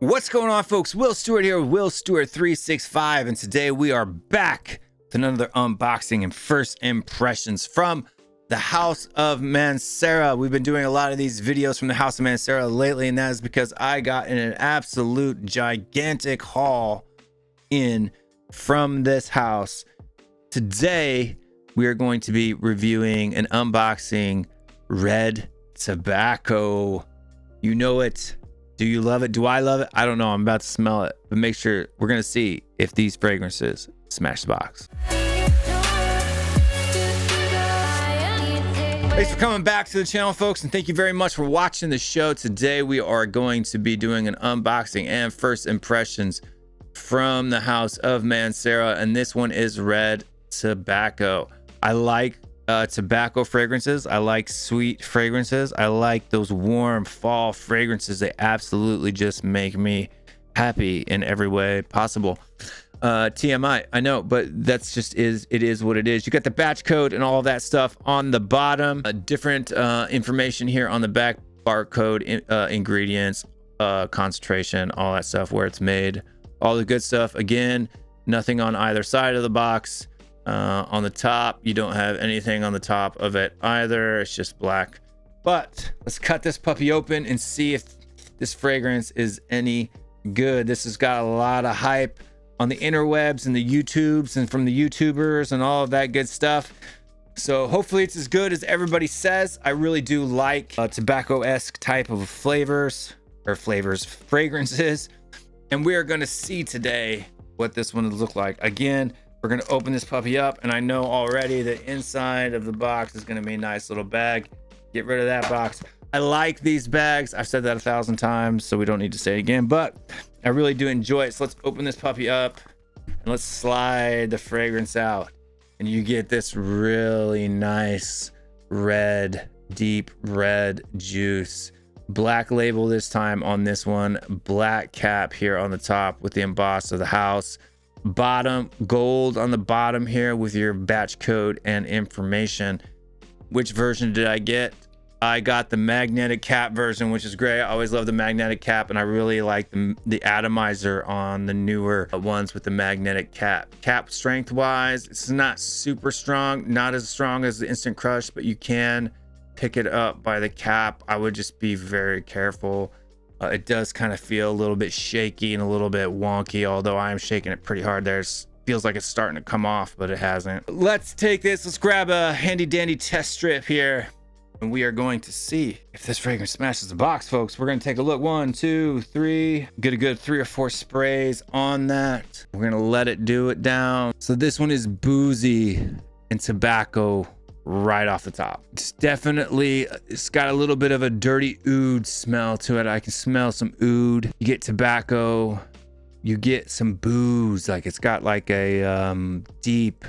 What's going on, folks? Will Stewart here with Will Stewart 365, and today we are back with another unboxing and first impressions from the House of Mancera. We've been doing a lot of these videos from the House of Mancera lately, and that is because I got in an absolute gigantic haul in from this house. Today, we are going to be reviewing and unboxing red tobacco. You know it. Do you love it? Do I love it? I don't know. I'm about to smell it, but make sure we're going to see if these fragrances smash the box. Thanks for coming back to the channel, folks, and thank you very much for watching the show. Today, we are going to be doing an unboxing and first impressions from the House of Mancera, and this one is red tobacco. I like tobacco fragrances. I like sweet fragrances. I like those warm fall fragrances. They absolutely just make me happy in every way possible. TMI, I know, but that's just it is what it is. You got the batch code and all of that stuff on the bottom. Different information here on the back, barcode, ingredients, concentration, all that stuff, where it's made, all the good stuff. Again, nothing on either side of the box. On the top, you don't have anything on the top of it either. It's just black. But let's cut this puppy open and see if this fragrance is any good. This has got a lot of hype on the interwebs and the YouTubes and from the YouTubers and all of that good stuff. So hopefully it's as good as everybody says. I really do like tobacco-esque type of fragrances. And we are going to see today what this one would look like. Again, we're going to open this puppy up, and I know already the inside of the box is going to be a nice little bag. Get rid of that box. I like these bags. I've said that 1,000 times, so we don't need to say it again, but I really do enjoy it. So let's open this puppy up and let's slide the fragrance out. And you get this really nice red, deep red juice. Black label this time on this one. Black cap here on the top with the emboss of the house. Bottom gold on the bottom here with your batch code and information. Which version did I get? I got the magnetic cap version, which is great. I always love the magnetic cap, and I really like the atomizer on the newer ones with the magnetic cap. Cap strength wise, it's not super strong, not as strong as the Instant Crush, but you can pick it up by the cap. I would just be very careful. It does kind of feel a little bit shaky and a little bit wonky, although I am shaking it pretty hard there. It feels like it's starting to come off, but it hasn't. Let's take this. Let's grab a handy dandy test strip here, and we are going to see if this fragrance smashes the box, folks. We're going to take a look. 1, 2, 3. Get a good 3 or 4 sprays on that. We're going to let it do it down. So this one is boozy and tobacco right off the top. It's got a little bit of a dirty oud smell to it. I can smell some oud. You get tobacco, you get some booze. Like it's got like a deep,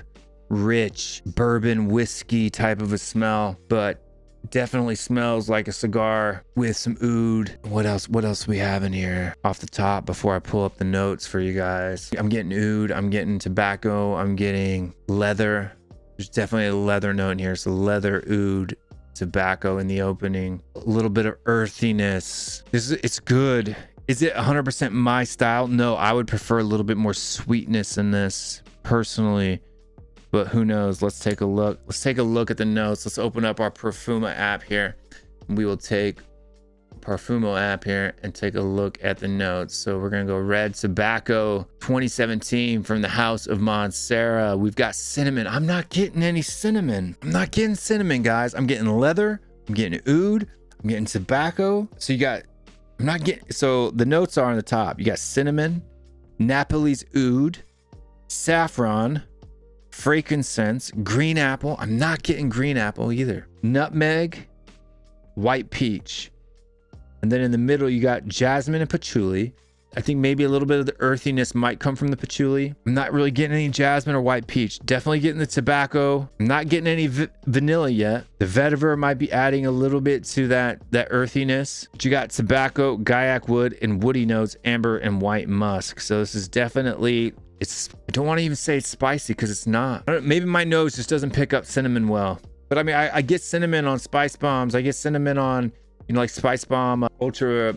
rich bourbon whiskey type of a smell, but definitely smells like a cigar with some oud. What else we have in here off the top before I pull up the notes for you guys? I'm getting oud, I'm getting tobacco, I'm getting leather. There's definitely a leather note in here. So leather, oud, tobacco in the opening. A little bit of earthiness. It's good. Is it 100% my style? No, I would prefer a little bit more sweetness in this personally, but who knows? Let's take a look. Let's take a look at the notes. Let's open up our Parfuma app here. We will take Parfumo app here and take a look at the notes. So we're gonna go red tobacco 2017 from the House of Mancera. We've got cinnamon. I'm not getting any cinnamon. I'm not getting cinnamon, guys. I'm getting leather, I'm getting oud, I'm getting tobacco. So so the notes are on the top. You got cinnamon, Napoli's oud, saffron, frankincense, green apple. I'm not getting green apple either. Nutmeg, white peach. And then in the middle, you got jasmine and patchouli. I think maybe a little bit of the earthiness might come from the patchouli. I'm not really getting any jasmine or white peach. Definitely getting the tobacco. I'm not getting any vanilla yet. The vetiver might be adding a little bit to that earthiness. But you got tobacco, guaiac wood, and woody notes, amber and white musk. So this is definitely, I don't want to even say it's spicy because it's not. Maybe my nose just doesn't pick up cinnamon well. But I mean, I get cinnamon on spice bombs. I get cinnamon on, like Spice Bomb Ultra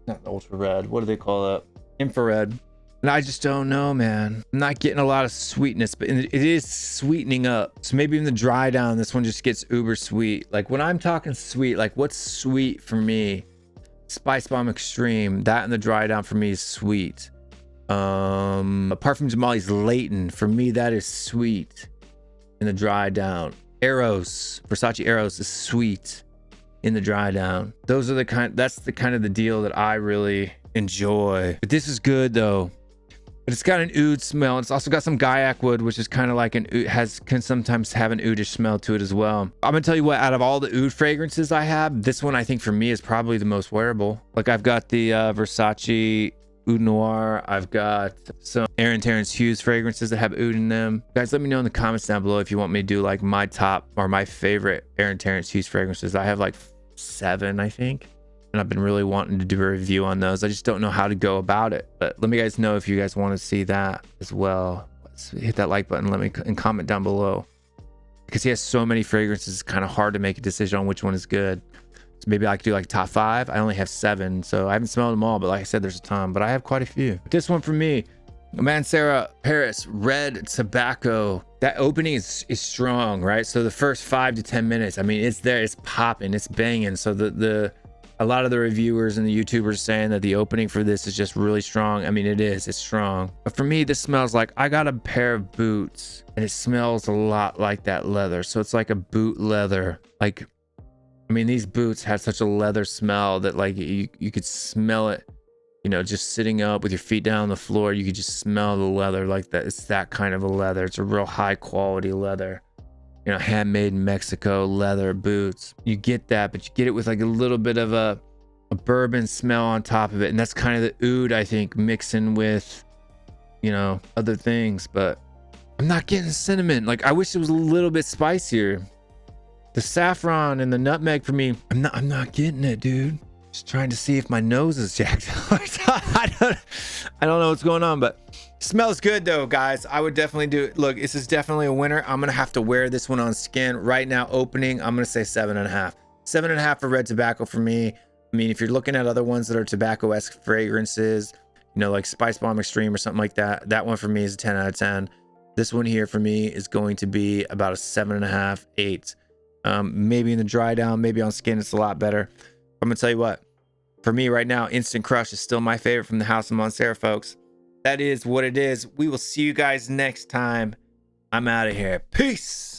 not ultra red. What do they call that? Infrared. And I just don't know, man. I'm not getting a lot of sweetness, but it is sweetening up. So maybe in the dry down, this one just gets uber sweet. Like when I'm talking sweet, like what's sweet for me? Spice Bomb Extreme. That in the dry down for me is sweet. Apart from Jamali's Leighton, for me that is sweet in the dry down. Eros, Versace Eros is sweet in the dry down. Those are the kind. That's the kind of the deal that I really enjoy. But this is good though. But it's got an oud smell. It's also got some Gaiac wood, which is kind of like an oud, can sometimes have an oudish smell to it as well. I'm gonna tell you what, out of all the oud fragrances I have, this one I think for me is probably the most wearable. Like I've got the Versace Oud Noir. I've got some Aaron Terrence Hughes fragrances that have oud in them. Guys, let me know in the comments down below if you want me to do like my top or my favorite Aaron Terrence Hughes fragrances. I have like 7, I think. And I've been really wanting to do a review on those. I just don't know how to go about it. But let me guys know if you guys want to see that as well. Let's hit that like button. Let me and comment down below. Because he has so many fragrances, it's kind of hard to make a decision on which one is good. So maybe I could do like top 5. I only have 7, so I haven't smelled them all. But like I said, there's a ton. But I have quite a few. This one for me, Mancera Paris Red Tobacco. That opening is strong, right? So the first 5 to 10 minutes, I mean, it's there, it's popping, it's banging. So a lot of the reviewers and the YouTubers saying that the opening for this is just really strong. I mean, it's strong. But for me, this smells like I got a pair of boots and it smells a lot like that leather. So it's like a boot leather. Like, I mean, these boots had such a leather smell that like you could smell it, you know, just sitting up with your feet down on the floor. You could just smell the leather like that. It's that kind of a leather. It's a real high quality leather. You know, handmade in Mexico leather boots. You get that, but you get it with like a little bit of a bourbon smell on top of it. And that's kind of the oud, I think, mixing with, you know, other things. But I'm not getting cinnamon. Like I wish it was a little bit spicier. The saffron and the nutmeg for me, I'm not getting it, dude. Just trying to see if my nose is jacked up. I don't know what's going on, but smells good though, guys. I would definitely do it. Look, this is definitely a winner. I'm gonna have to wear this one on skin right now. Opening, I'm gonna say 7.5. 7.5 for red tobacco for me. I mean, if you're looking at other ones that are tobacco-esque fragrances, you know, like Spice Bomb Extreme or something like that, that one for me is a 10 out of 10. This one here for me is going to be about a 7.5, 8. Maybe in the dry down, maybe on skin, it's a lot better. I'm gonna tell you what, for me right now, Instant Crush is still my favorite from the House of Mancera, folks. That is what it is. We will see you guys next time. I'm out of here. Peace.